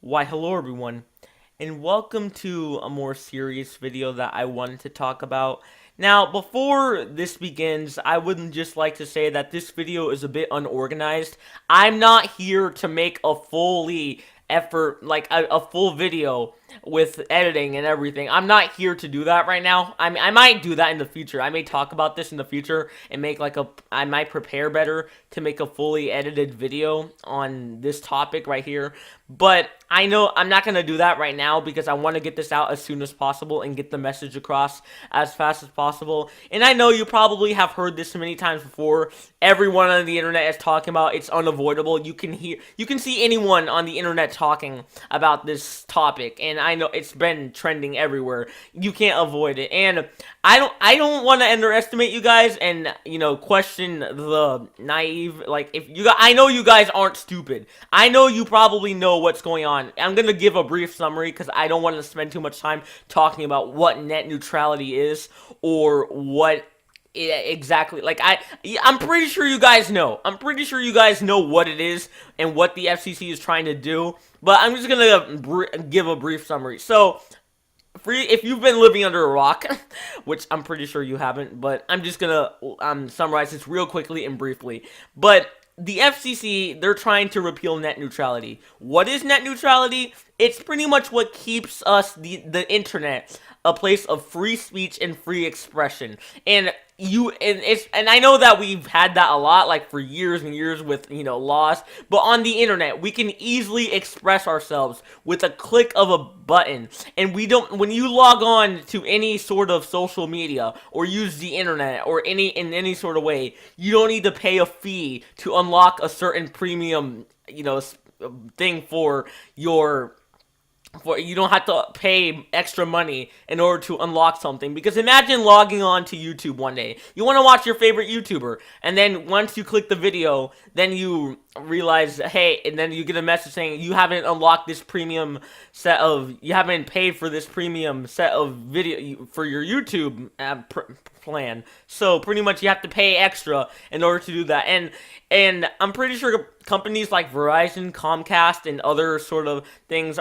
Why, hello everyone, and welcome to a more serious video that I wanted to talk about. Now, before this begins, I would just like to say that this video is a bit unorganized. I'm not here to make a fully effort, like a full video with editing and everything. I'm not here to do that right now. I might do that in the future. I may talk about this in the future and make I might prepare better to make a fully edited video on this topic right here. But I know I'm not going to do that right now because I want to get this out as soon as possible and get the message across as fast as possible. And I know you probably have heard this many times before. Everyone on the internet is talking about it's unavoidable. You can see anyone on the internet talking about this topic, and I know it's been trending everywhere. You can't avoid it. And I don't want to underestimate you guys and question the naive. Like, if you guys, I know you guys aren't stupid. I know you probably know what's going on. I'm gonna give a brief summary because I don't want to spend too much time talking about what net neutrality is or what exactly. Like, I'm pretty sure you guys know. I'm pretty sure you guys know what it is and what the FCC is trying to do. But I'm just gonna give a brief summary. So, if you've been living under a rock, which I'm pretty sure you haven't, but I'm just gonna summarize this real quickly and briefly. But the FCC, they're trying to repeal net neutrality. What is net neutrality? It's pretty much what keeps the internet a place of free speech and free expression. And I know that we've had that a lot, like for years and years with laws, but on the internet we can easily express ourselves with a click of a button. And we don't when you log on to any sort of social media or use the internet or in any sort of way, you don't need to pay a fee to unlock a certain premium thing for your you don't have to pay extra money in order to unlock something. Because imagine logging on to YouTube one day. You want to watch your favorite YouTuber, and then once you click the video, then you realize, hey, and then you get a message saying you haven't unlocked this premium you haven't paid for this premium set of video for your YouTube plan. So pretty much you have to pay extra in order to do that. And I'm pretty sure companies like Verizon, Comcast, and other sort of things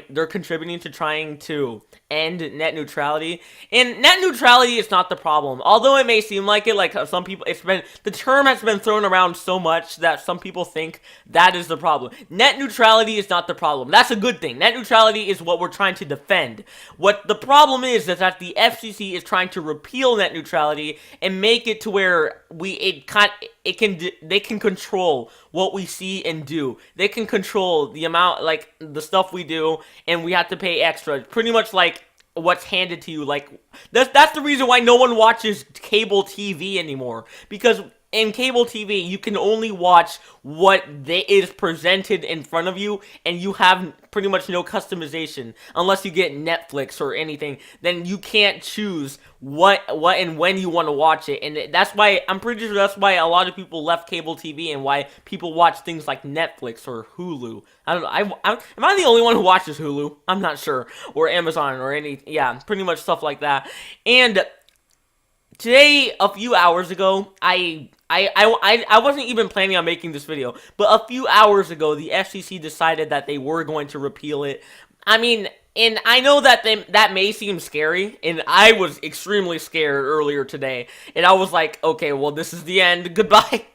they're contributing to trying to end net neutrality. And net neutrality is not the problem. Although it may seem like it, like some people, the term has been thrown around so much that some people think that is the problem. Net neutrality is not the problem. That's a good thing. Net neutrality is what we're trying to defend. What the problem is that the FCC is trying to repeal net neutrality and make it to where they can control what we see and do. They can control the amount, like the stuff we do, and we have to pay extra. Pretty much like what's handed to you. Like that's the reason why no one watches cable TV anymore, because in cable TV, you can only watch what is presented in front of you, and you have pretty much no customization. Unless you get Netflix or anything, then you can't choose what and when you want to watch it. And that's why, I'm pretty sure that's why a lot of people left cable TV and why people watch things like Netflix or Hulu. I don't know. Am I the only one who watches Hulu? I'm not sure. Or Amazon or yeah, pretty much stuff like that. And today, a few hours ago, I wasn't even planning on making this video, but a few hours ago, the FCC decided that they were going to repeal it. I mean, and I know that that may seem scary, and I was extremely scared earlier today, and I was like, okay, well, this is the end, goodbye.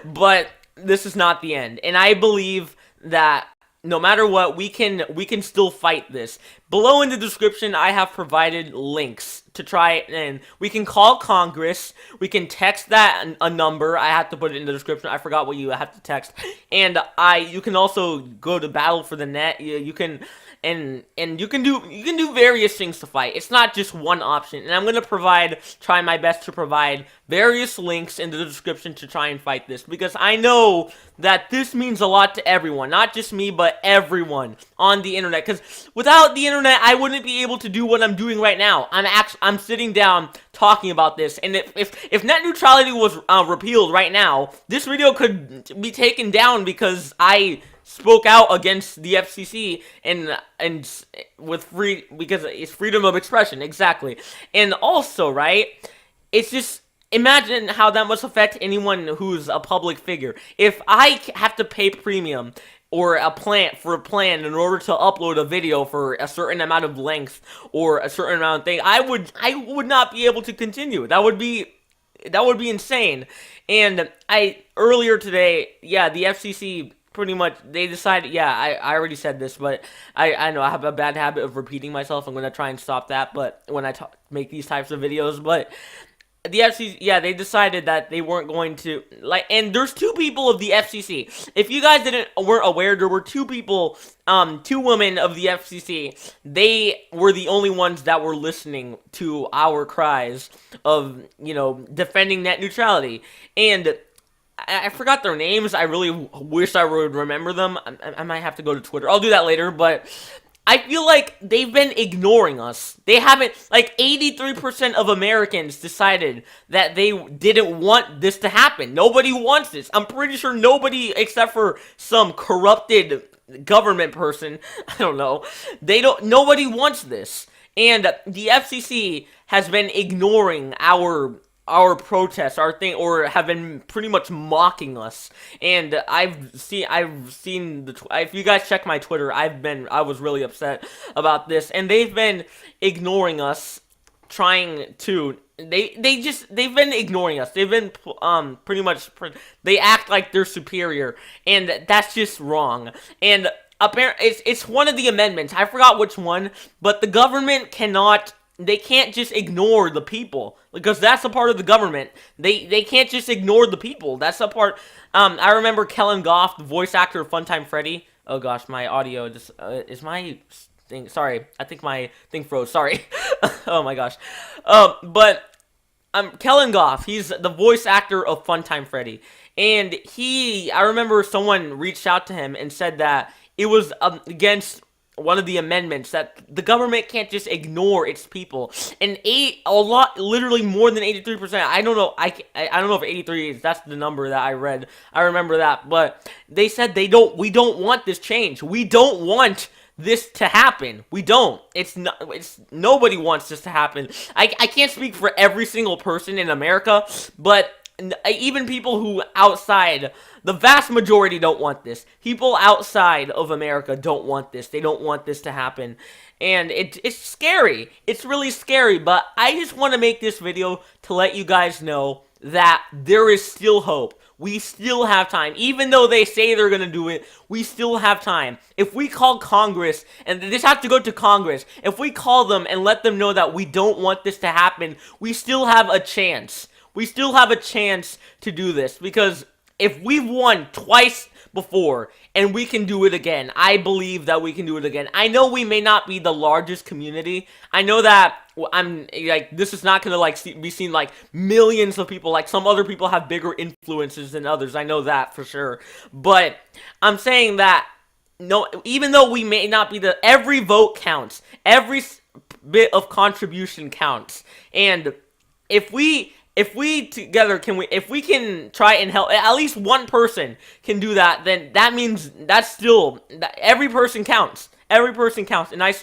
But this is not the end, and I believe that no matter what, we can still fight this. Below in the description, I have provided links to try, and we can call Congress. We can text that a number. I have to put it in the description. I forgot what you have to text. And you can also go to Battle for the Net. You can you can do various things to fight. It's not just one option. And I'm gonna try my best to provide various links in the description to try and fight this, because I know that this means a lot to everyone, not just me, but everyone on the internet. Because without the internet, I wouldn't be able to do what I'm doing right now. I'm sitting down talking about this, and if net neutrality was repealed right now, this video could be taken down because I spoke out against the FCC and because it's freedom of expression, exactly. And also, right, it's just, imagine how that must affect anyone who's a public figure. If I have to pay premium or a plan in order to upload a video for a certain amount of length or a certain amount of thing, I would not be able to continue. That would be insane. And earlier today, yeah, the FCC pretty much, they decided, yeah, I already said this, but I know I have a bad habit of repeating myself. I'm going to try and stop that, but when I make these types of videos, but the FCC, yeah, they decided that they weren't going to, like, and there's two people of the FCC. If you guys weren't aware, there were two people, two women of the FCC. They were the only ones that were listening to our cries of, defending net neutrality. And I forgot their names. I really wish I would remember them. I might have to go to Twitter. I'll do that later, but I feel like they've been ignoring us. They haven't, like, 83% of Americans decided that they didn't want this to happen. Nobody wants this. I'm pretty sure nobody, except for some corrupted government person, I don't know, nobody wants this. And the FCC has been ignoring our protests, our thing, or have been pretty much mocking us. And I've seen if you guys check my Twitter, I was really upset about this, and they've been ignoring us, trying to, they've been ignoring us. They've been pretty much, they act like they're superior, and that's just wrong. And apparently it's one of the amendments, I forgot which one, but the government they can't just ignore the people, because that's a part of the government. They can't just ignore the people. That's a part. I remember Kellen Goff, the voice actor of Funtime Freddy. Oh gosh, my audio just is my thing. Sorry, I think my thing froze. Sorry. Oh my gosh. But Kellen Goff. He's the voice actor of Funtime Freddy, and I remember someone reached out to him and said that it was against one of the amendments that the government can't just ignore its people. And literally more than 83%. I don't know. I don't know if 83 is, that's the number that I read. I remember that, but they said we don't want this change. We don't want this to happen. We don't. Nobody wants this to happen. I can't speak for every single person in America, but even people who outside, the vast majority don't want this. People outside of America don't want this. They don't want this to happen. And it's scary. It's really scary. But I just want to make this video to let you guys know that there is still hope. We still have time. Even though they say they're going to do it, we still have time. If we call Congress, and this has to go to Congress, if we call them and let them know that we don't want this to happen, we still have a chance. We still have a chance to do this, because if we've won twice before and we can do it again, I believe that we can do it again. I know we may not be the largest community. I know that this is not going to be seen like millions of people. Like some other people have bigger influences than others. I know that for sure. But I'm saying that no, even though we may not be every vote counts. Every bit of contribution counts. And if we together if we can try and help, at least one person can do that, then that means every person counts. Every person counts, and I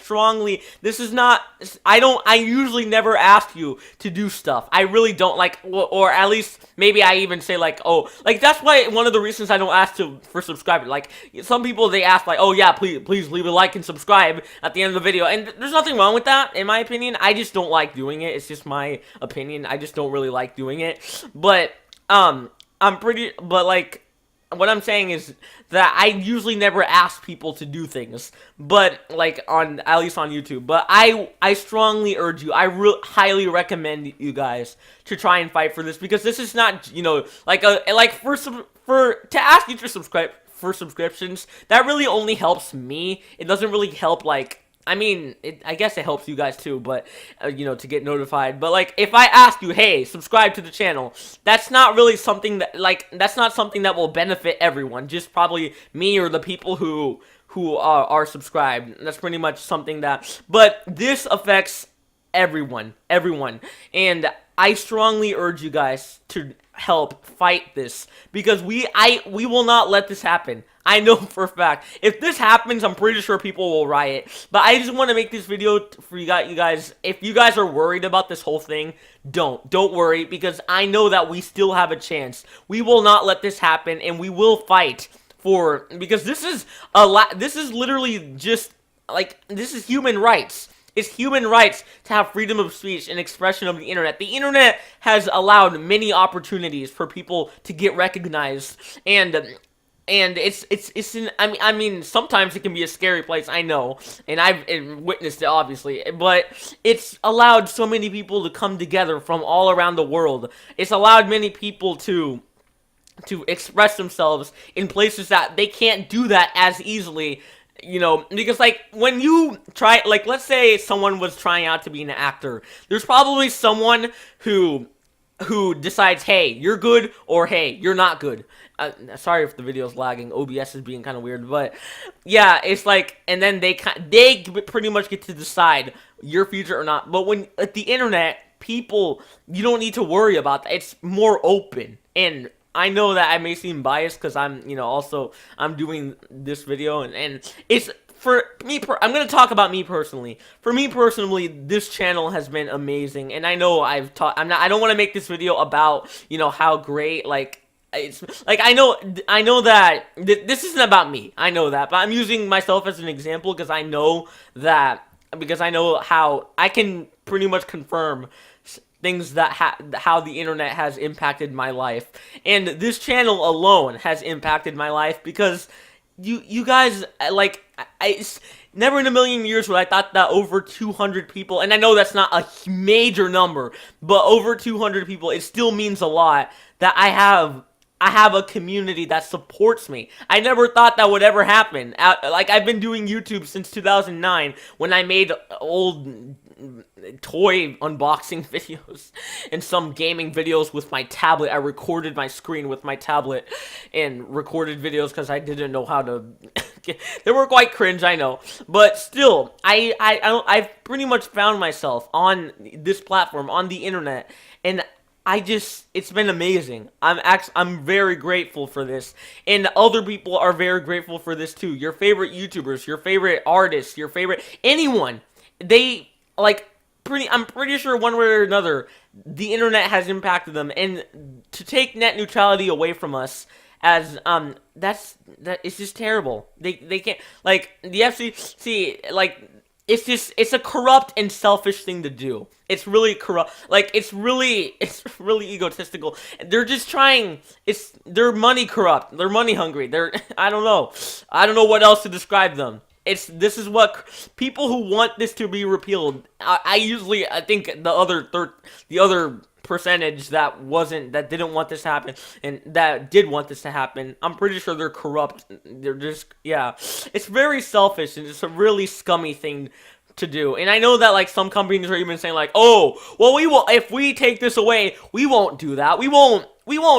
usually never ask you to do stuff. I really don't, or at least maybe I even say that's why one of the reasons I don't ask for subscribers. Like some people, they ask oh yeah, please leave a like and subscribe at the end of the video, and there's nothing wrong with that in my opinion. I just don't like doing it. It's just my opinion. I just don't really like doing it. But what I'm saying is that I usually never ask people to do things, but at least on YouTube. But I strongly urge you, highly recommend you guys to try and fight for this, because this is not, to ask you to subscribe for subscriptions. That really only helps me. It doesn't really help I guess it helps you guys too, but, to get notified. But, if I ask you, hey, subscribe to the channel, that's not really something that will benefit everyone. Just probably me or the people who are subscribed. That's pretty much something but this affects everyone. And I strongly urge you guys to help fight this, because we will not let this happen. I know for a fact. If this happens, I'm pretty sure people will riot. But I just want to make this video for you guys. If you guys are worried about this whole thing, don't worry, because I know that we still have a chance. We will not let this happen, and we will fight because this is literally just like, this is human rights. It's human rights to have freedom of speech and expression of the internet. The internet has allowed many opportunities for people to get recognized, and it's in, I mean sometimes it can be a scary place, I know, and I've witnessed it obviously, but it's allowed so many people to come together from all around the world. It's allowed many people to express themselves in places that they can't do that as easily, because like when you try, like let's say someone was trying out to be an actor, there's probably someone who decides, hey, you're good, or hey, you're not good. Sorry if the video's lagging. OBS is being kind of weird, but yeah, it's like, and then they pretty much get to decide your future or not. But when at the internet, people, you don't need to worry about that. It's more open, and I know that I may seem biased because I'm, also I'm doing this video, and it's for me. I'm gonna talk about me personally. For me personally, this channel has been amazing, and I know I've taught. I don't want to make this video about how great, like. It's like I know that this isn't about me. I know that, but I'm using myself as an example because I know how I can pretty much confirm things that how the internet has impacted my life, and this channel alone has impacted my life because you guys, like, it's never in a million years would I thought that over 200 people, and I know that's not a major number, but over 200 people, it still means a lot that I have a community that supports me. I never thought that would ever happen. Like, I've been doing YouTube since 2009 when I made old toy unboxing videos and some gaming videos with my tablet. I recorded my screen with my tablet and recorded videos because I didn't know how to. They were quite cringe, I know, but still, I've pretty much found myself on this platform, on the internet, and it's been amazing. I'm very grateful for this, and other people are very grateful for this too. Your favorite YouTubers, your favorite artists, your favorite anyone, they like I'm pretty sure one way or another, the internet has impacted them, and to take net neutrality away from us as it's just terrible. They can't, like, the FCC, like, it's a corrupt and selfish thing to do. It's really corrupt. Like, it's really egotistical. They're just trying. They're money corrupt. They're money hungry. I don't know. I don't know what else to describe them. This is what people who want this to be repealed. I think the other percentage that didn't want this to happen and that did want this to happen, I'm pretty sure they're corrupt. They're just, yeah, it's very selfish, and it's a really scummy thing to do. And I know that, like, some companies are even saying, like, oh, well, if we take this away, we won't do that. We won't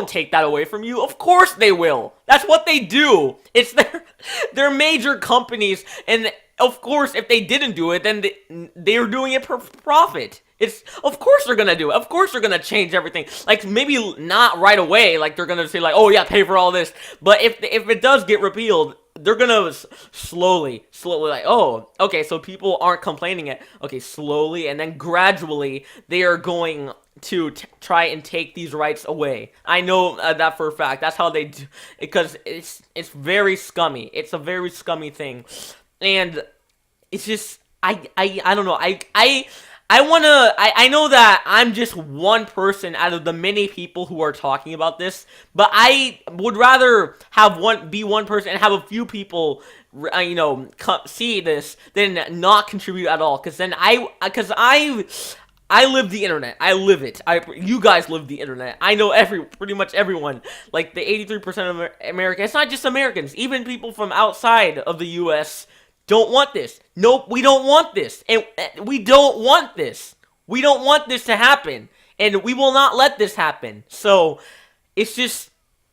take that away from you. Of course they will. That's what they do. It's they're major companies, and of course, if they didn't do it, then they're doing it for profit. Of course they're gonna do it. Of course they're gonna change everything. Like, maybe not right away. Like, they're gonna say, like, oh yeah, pay for all this. But if it does get repealed, they're gonna slowly, like, oh, okay, so people aren't complaining it. Okay, slowly, and then gradually, they are going to try and take these rights away. I know that for a fact. That's how they do, because it's very scummy. It's a very scummy thing, and it's just I don't know. I know that I'm just one person out of the many people who are talking about this, but I would rather be one person and have a few people, see this than not contribute at all. Because then I live the internet. I live it. You guys live the internet. I know pretty much everyone. Like, the 83% of America. It's not just Americans. Even people from outside of the U.S. don't want this. Nope, we don't want this. And we don't want this. We don't want this to happen. And we will not let this happen. So, it's just,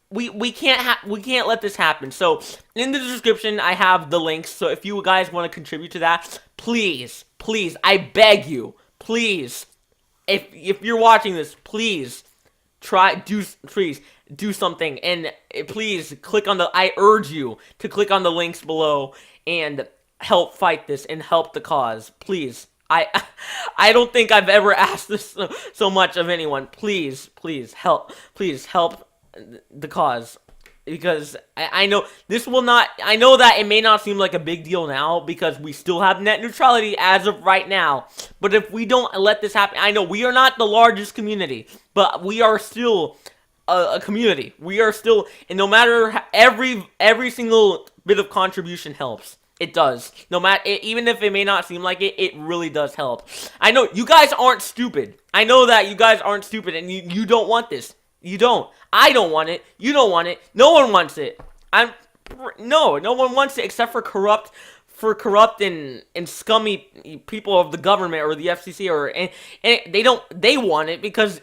we can't let this happen. So, in the description, I have the links. So, if you guys want to contribute to that, please, I beg you, please, if you're watching this, please, do something. And please, I urge you to click on the links below and help fight this and help the cause. Please. I don't think I've ever asked this so much of anyone. Please help. Please help the cause. because I know this will not. I know that it may not seem like a big deal now because we still have net neutrality as of right now. But if we don't let this happen, I know we are not the largest community, but we are still a community. We are still, and no matter every single bit of contribution helps. It does. No matter, even if it may not seem like it, it really does help. I know you guys aren't stupid. I know that you guys aren't stupid, and you don't want this. You don't. I don't want it. You don't want it. No one wants it. No one wants it except for corrupt and scummy people of the government or the FCC and they want it because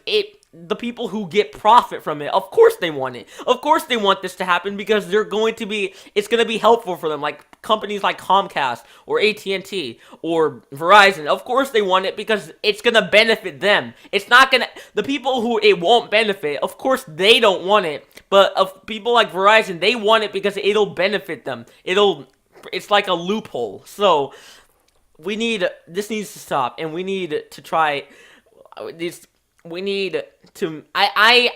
the people who get profit from it, of course they want it. Of course they want this to happen because it's going to be helpful for them, like companies like Comcast or AT&T or Verizon. Of course they want it because it's going to benefit them. It's not going to, the people who it won't benefit, of course they don't want it, but of people like Verizon, they want it because it'll benefit them. It's like a loophole. So this needs to stop, and we need to try this. We need to. I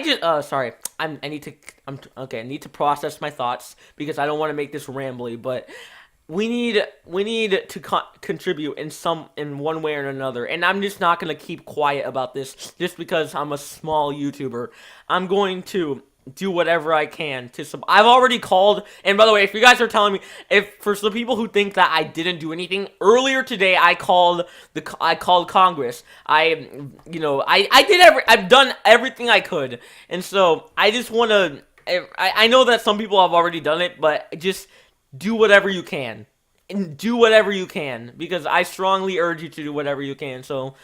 just. Sorry. I need to. Okay. I need to process my thoughts because I don't want to make this rambly. But we need to contribute in one way or another. And I'm just not gonna keep quiet about this just because I'm a small YouTuber. I'm going to do whatever I can to I've already called, and by the way, if you guys are telling me, for the people who think that I didn't do anything, earlier today I called Congress. I've done everything I could, and so I just want to, I know that some people have already done it, but just do whatever you can, and do whatever you can, because I strongly urge you to do whatever you can. So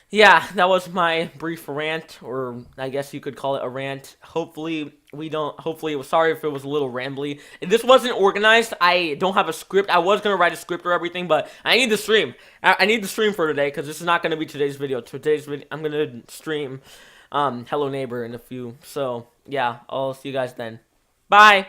yeah, that was my brief rant, or I guess you could call it a rant. Hopefully, it was, sorry if it was a little rambly. If this wasn't organized, I don't have a script. I was going to write a script or everything, but I need the stream. I need the stream for today, because this is not going to be today's video. I'm going to stream Hello Neighbor in a few. So, yeah, I'll see you guys then. Bye!